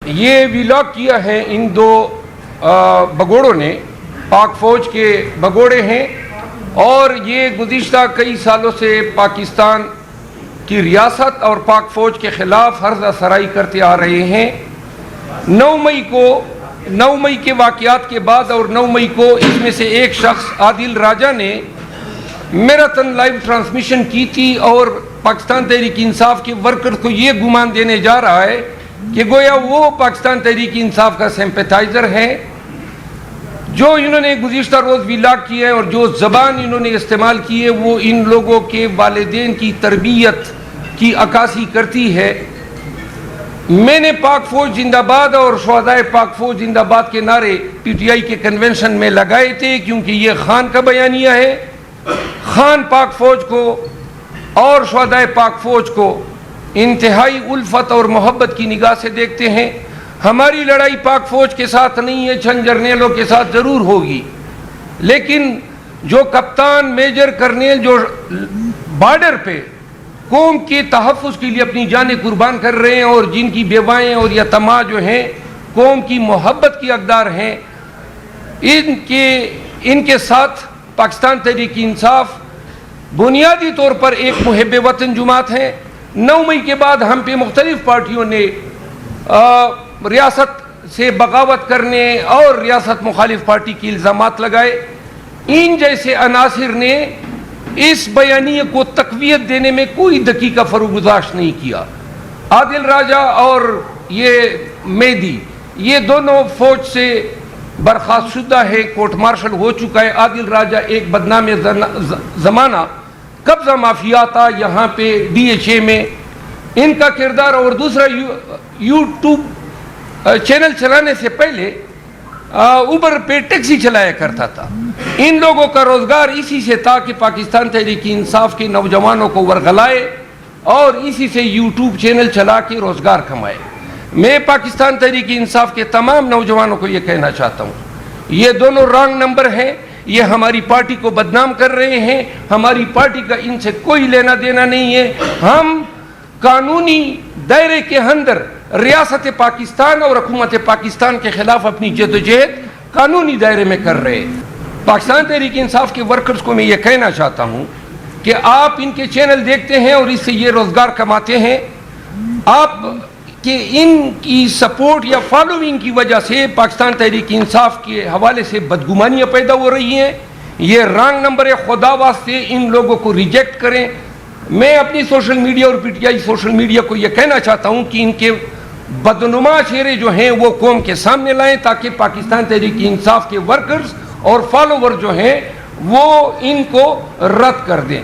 یہ ولاگ کیا ہے ان دو بگوڑوں نے، پاک فوج کے بگوڑے ہیں، اور یہ گزشتہ کئی سالوں سے پاکستان کی ریاست اور پاک فوج کے خلاف ہرزہ سرائی کرتے آ رہے ہیں۔ 9 مئی کے واقعات کے بعد اور 9 مئی کو اس میں سے ایک شخص عادل راجہ نے میراتھن لائیو ٹرانسمیشن کی تھی اور پاکستان تحریک انصاف کے ورکر کو یہ گمان دینے جا رہا ہے کہ گویا وہ پاکستان تحریک انصاف کا سمپیتائزر ہے۔ جو انہوں نے گزشتہ روز ولاگ کیے اور جو زبان انہوں نے استعمال کی ہے وہ ان لوگوں کے والدین کی تربیت کی عکاسی کرتی ہے۔ میں نے پاک فوج زندہ باد اور شہدائے پاک فوج زندہ باد کے نعرے پی ٹی آئی کے کنونشن میں لگائے تھے، کیونکہ یہ خان کا بیانیہ ہے۔ خان پاک فوج کو اور شہدائے پاک فوج کو انتہائی الفت اور محبت کی نگاہ سے دیکھتے ہیں۔ ہماری لڑائی پاک فوج کے ساتھ نہیں ہے، چند جرنیلوں کے ساتھ ضرور ہوگی، لیکن جو کپتان، میجر، کرنیل جو بارڈر پہ قوم کے تحفظ کے لیے اپنی جانیں قربان کر رہے ہیں اور جن کی بیوائیں اور یتیماں جو ہیں قوم کی محبت کی حقدار ہیں، ان کے ساتھ پاکستان تحریک انصاف بنیادی طور پر ایک محب وطن جماعت ہے۔ 9 مئی کے بعد ہم پہ مختلف پارٹیوں نے ریاست سے بغاوت کرنے اور ریاست مخالف پارٹی کی الزامات لگائے۔ ان جیسے عناصر نے اس بیانیے کو تقویت دینے میں کوئی دقیقہ فروگزاشت نہیں کیا۔ عادل راجہ اور یہ مہدی، یہ دونوں فوج سے برخاست شدہ ہے، کورٹ مارشل ہو چکا ہے۔ عادل راجہ ایک بدنام زمانہ قبضہ مافیا تھا یہاں پہ ڈی ایچ اے میں، ان کا کردار، اور دوسرا یوٹیوب چینل چلانے سے پہلے اوبر پہ ٹیکسی چلایا کرتا تھا۔ ان لوگوں کا روزگار اسی سے تھا کہ پاکستان تحریک انصاف کے نوجوانوں کو ورغلائے اور اسی سے یوٹیوب چینل چلا کے روزگار کمائے۔ میں پاکستان تحریک انصاف کے تمام نوجوانوں کو یہ کہنا چاہتا ہوں، یہ دونوں رانگ نمبر ہیں، یہ ہماری پارٹی کو بدنام کر رہے ہیں۔ ہماری پارٹی کا ان سے کوئی لینا دینا نہیں ہے۔ ہم قانونی دائرے کے اندر ریاست پاکستان اور حکومت پاکستان کے خلاف اپنی جدوجہد قانونی دائرے میں کر رہے ہیں۔ پاکستان تحریک انصاف کے ورکرز کو میں یہ کہنا چاہتا ہوں کہ آپ ان کے چینل دیکھتے ہیں اور اس سے یہ روزگار کماتے ہیں، آپ کہ ان کی سپورٹ یا فالوئنگ کی وجہ سے پاکستان تحریک انصاف کے حوالے سے بدگمانیاں پیدا ہو رہی ہیں۔ یہ رانگ نمبر ہے، خدا واسطے ان لوگوں کو ریجیکٹ کریں۔ میں اپنی سوشل میڈیا اور P T I social media کو یہ کہنا چاہتا ہوں کہ ان کے بدنما چہرے جو ہیں وہ قوم کے سامنے لائیں تاکہ پاکستان تحریک انصاف کے ورکرز اور فالوور جو ہیں وہ ان کو رد کر دیں۔